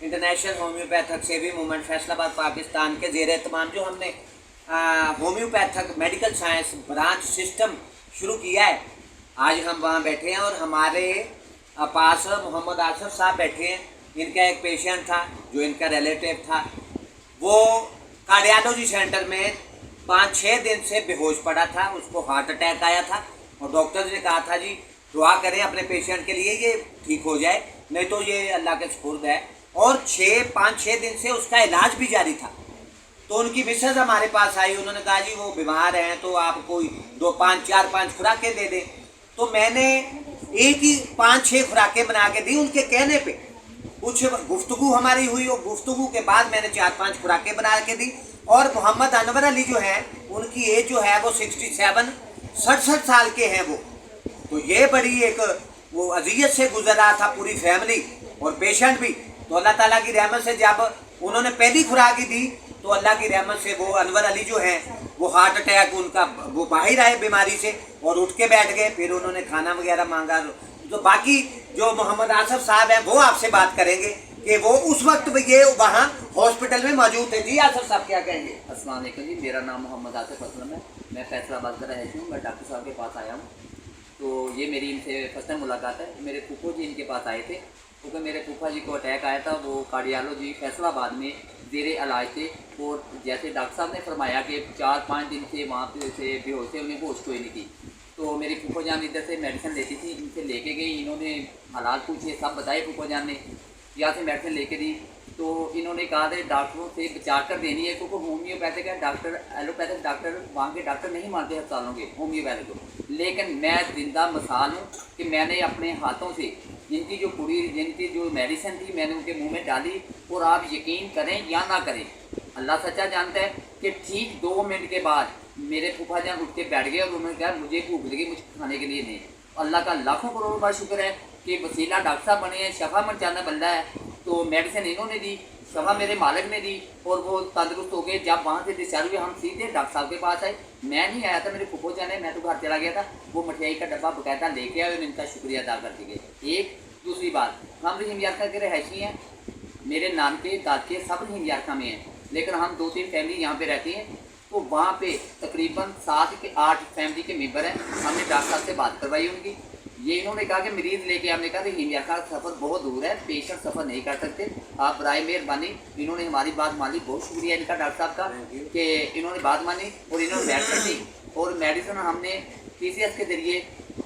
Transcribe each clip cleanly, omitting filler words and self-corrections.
International homeopathic सेवी movement Faisalabad Pakistan के ज़ेर एहतमाम जो हमने homeopathic medical science branch system शुरू किया है, आज हम वहाँ बैठे हैं और हमारे पास मोहम्मद आसफ साहब बैठे हैं। इनका एक पेशेंट था जो इनका रिलेटिव था, वो कार्डियोलॉजी सेंटर में 5-6 दिन से बेहोश पड़ा था, उसको हार्ट अटैक आया था और डॉक्टर ने कहा था जी दुआ करें अपने पेशेंट के लिए, ये ठीक हो जाए, नहीं तो ये अल्लाह के सुपुर्द है। और 5-6 दिन से उसका इलाज भी जारी था। तो उनकी मिसेज हमारे पास आई, उन्होंने कहा जी वो बीमार हैं तो आप कोई 4-5 खुराकें दे दें। तो मैंने एक ही 5-6 खुराकें बना के दी उनके कहने पे। कुछ गुफ्तगू हमारी हुई और गुफ्तगू के बाद मैंने 4-5 खुराकें बना के दी। और मोहम्मद अनवर अली जो हैं उनकी एज जो है वो 67 साल के हैं वो। तो ये बड़ी एक वो अजियत से गुजर रहा था पूरी फैमिली और पेशेंट भी। तो अल्लाह ताला की रहमत से जब उन्होंने पहली खुराक ही दी तो अल्लाह की रहमत से वो अनवर अली जो हैं वो हार्ट अटैक उनका वो बाहर आए बीमारी से और उठ के बैठ गए। फिर उन्होंने खाना वगैरह मांगा। तो बाकी जो मोहम्मद आसफ साहब हैं वो आपसे बात करेंगे कि वो उस वक्त ये वहाँ हॉस्पिटल में मौजूद थे। जी आसफ साहब क्या कहेंगे? अस्सलाम वालेकुम जी, मेरा नाम मोहम्मद आसफ असलम है। मैं फैसलाबाद का रहती हूँ। मैं डॉक्टर साहब के पास आया हूँ। तो ये मेरी इनसे फर्स्ट टाइम मुलाकात है। मेरे फूफो जी इनके पास आए थे क्योंकि मेरे फूफा जी को अटैक आया था। वो कार्डियोलॉजी फैसलाबाद में ज़ेरे इलाज थे और जैसे डॉक्टर साहब ने फरमाया कि 4-5 दिन से वहाँ पे से बेहोश थे, उन्हें होश कोई नहीं थी। तो मेरी फूफो जान इधर से मेडिसिन लेती थी, इनसे लेके गई। इन्होंने हालात पूछे, सब बताए फूफो जान ने, यहाँ से मेडिसिन लेके दी। तो इन्होंने कहा था डॉक्टरों से बचा कर देनी है क्योंकि होम्योपैथिक है, डॉक्टर एलोपैथिक डॉक्टर वहाँ के डॉक्टर नहीं मानते अस्पतालों के होम्योपैथिक को। लेकिन मैं जिंदा मिसाल हूँ कि मैंने अपने हाथों से जिनकी जो मेडिसिन थी मैंने उनके मुंह में डाली। और आप यकीन करें या ना करें, अल्लाह सच्चा जानता है कि ठीक 2 मिनट के बाद मेरे फूफा जान उठ के बैठ गए और उन्होंने कहा मुझे भूख लगी, मुझे खाने के लिए नहीं। अल्लाह का लाखों करोड़ बार शुक्र है कि वसीला डॉक्टर साहब बने हैं, शफा मचाना बंदा है। तो मेडिसिन इन्होंने दी, शफा मेरे मालिक ने दी और वो तंदुरुस्त हो गए। जब वहाँ से डिस्चार्ज हुए हम सीधे डॉक्टर साहब के पास आए। मैं नहीं आया था, मेरे फूफो जान है, मैं तो घर चला गया था। वो मिठाई का डब्बा बाकायदा लेके आए और इनका शुक्रिया अदा कर दिए। एक दूसरी बात, हम रहीम यारखा के रहायशी हैं, मेरे नानके दादके सब रहीम यारखा में हैं, लेकिन हम 2-3 फैमिली यहाँ पे रहती हैं। तो वहाँ पे तकरीबन 7 के 8 फैमिली के मेम्बर हैं। हमने डॉक्टर साहब से बात करवाई उनकी। ये इन्होंने कहा कि मरीज़ लेके हमने कहा रहीम यारखा सफ़र बहुत दूर है, पेशेंट सफ़र नहीं कर सकते, आप बराए मेहरबानी। इन्होंने हमारी बात मानी, बहुत शुक्रिया इनका डॉक्टर साहब का कि इन्होंने बात मानी और इन्होंने मेडिसिन दी। और मेडिसिन हमने TCS के ज़रिए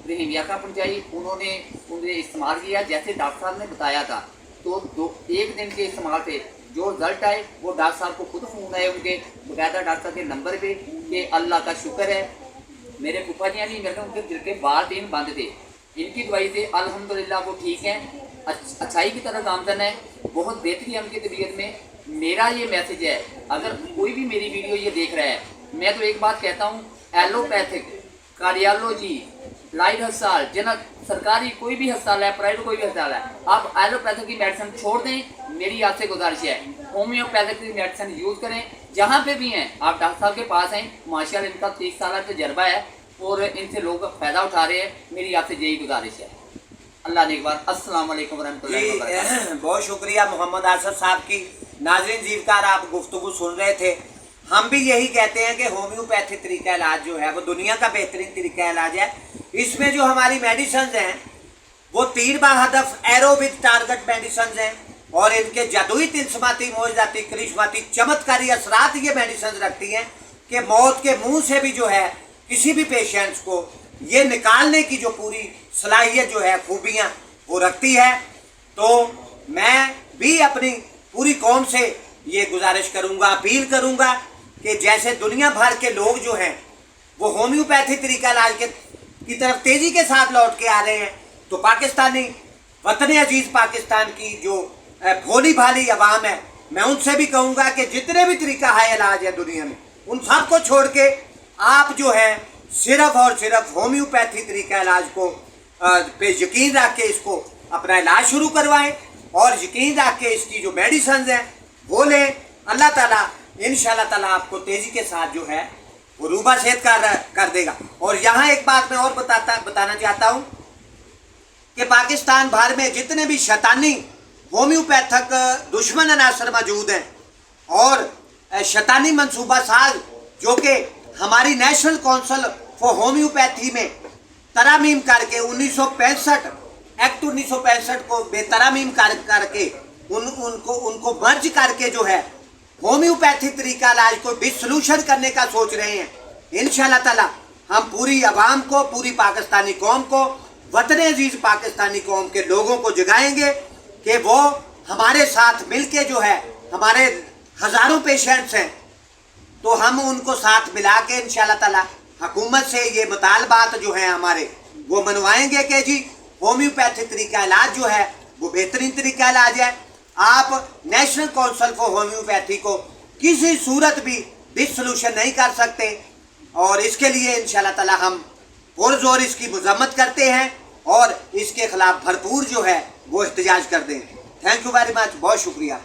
रहीम यारखा पहुँचाई। उन्होंने उन्हें इस्तेमाल किया जैसे डॉक्टर साहब ने बताया था। तो 1 दिन के इस्तेमाल से जो रिजल्ट आए वो डॉक्टर साहब को खुद फ़ोन आए उनके बाकायदा डॉक्टर साहब के नंबर पे कि अल्लाह का शुक्र है मेरे फूफा जी नहीं, मेरे उनके दिल के बाल 3 बंद थे, इनकी दवाई से अल्हम्दुलिल्लाह वो ठीक हैं, अच्छाई की तरफ गामजन है, बहुत बेहतरी है उनकी तबीयत में। मेरा ये मैसेज है, अगर कोई भी मेरी वीडियो ये देख रहा है, मैं तो एक बात कहता हूँ, एलोपैथिक कार्डियोलॉजी लाइट अस्पताल जनक सरकारी कोई भी अस्पताल है, प्राइवेट कोई भी अस्पताल है, आप एलोपैथिक की मेडिसिन छोड़ दें। मेरी आपसे गुजारिश है होम्योपैथिक की मेडिसिन यूज़ करें। जहाँ पे भी हैं आप डॉक्टर साहब के पास हैं, माशाल्लाह इनका 30 साल तजर्बा है और इनसे लोग फ़ायदा उठा रहे हैं। मेरी आपसे यही गुजारिश है। अल्लाह ने एक बार अस्सलाम वालेकुम वरहमतुल्लाहि वबरकातुहू। बहुत शुक्रिया मोहम्मद आसफ साहब की। नाज़रीन जीवकार आप गुफ्तगू सुन रहे थे। हम भी यही कहते हैं कि होम्योपैथिक तरीका इलाज जो है वो दुनिया का बेहतरीन तरीका इलाज है। इसमें जो हमारी मेडिसिन हैं वो 3 बाहदफ एरोबिक टारगेट मेडिसिन हैं और इनके जादुई तिलस्माती मोजदाती करिश्माती चमत्कारी असरात ये मेडिसिन रखती हैं कि मौत के मुंह से भी जो है किसी भी पेशेंट्स को ये निकालने की जो पूरी सलाहियत जो है खूबियाँ वो रखती है। तो मैं भी अपनी पूरी कौम से ये गुजारिश करूँगा, अपील करूँगा कि जैसे दुनिया भर के लोग जो हैं वो होम्योपैथी तरीका इलाज की तरफ तेज़ी के साथ लौट के आ रहे हैं, तो पाकिस्तानी वतन अजीज़ पाकिस्तान की जो भोली भाली अवाम है मैं उनसे भी कहूँगा कि जितने भी तरीका है इलाज है दुनिया में, उन सबको छोड़ के आप जो है सिर्फ और सिर्फ होम्योपैथी तरीका इलाज को पे यकीन रख के इसको अपना इलाज शुरू करवाएं और यकीन रख के इसकी जो मेडिसिन हैं वो लें। अल्लाह ताला इंशाल्लाह ताला आपको तेज़ी के साथ जो है वो रूबा सेहत कर देगा। और यहाँ एक बात मैं और बताना चाहता हूँ कि पाकिस्तान भर में जितने भी शैतानी होम्योपैथक दुश्मन अनासर मौजूद हैं और शैतानी मनसूबा साज जो कि हमारी नेशनल काउंसिल फॉर होम्योपैथी में तरमीम करके 1965 एक्ट 1965 को बेतरमीम करके उनको मर्ज करके जो है होम्योपैथी तरीका इलाज को डिसोल्यूशन करने का सोच रहे हैं। इंशाल्लाह ताला हम पूरी आवाम को, पूरी पाकिस्तानी कौम को, वतन अजीज पाकिस्तानी कौम के लोगों को जगाएंगे कि वो हमारे साथ मिलके जो है, हमारे हज़ारों पेशेंट्स हैं तो हम उनको साथ मिला के इंशाल्लाह ताला हुकूमत से ये मुतालबात जो है हमारे वो मनवाएंगे कि जी होम्योपैथिक तरीका इलाज जो है वो बेहतरीन तरीका इलाज है। आप नेशनल काउंसिल फॉर होम्योपैथी को किसी सूरत भी डिसोल्यूशन नहीं कर सकते और इसके लिए इंशाल्लाह ताला हम पुरजोर इसकी मजम्मत करते हैं और इसके खिलाफ भरपूर जो है वो एहतजाज करते हैं। थैंक यू वेरी मच, बहुत शुक्रिया।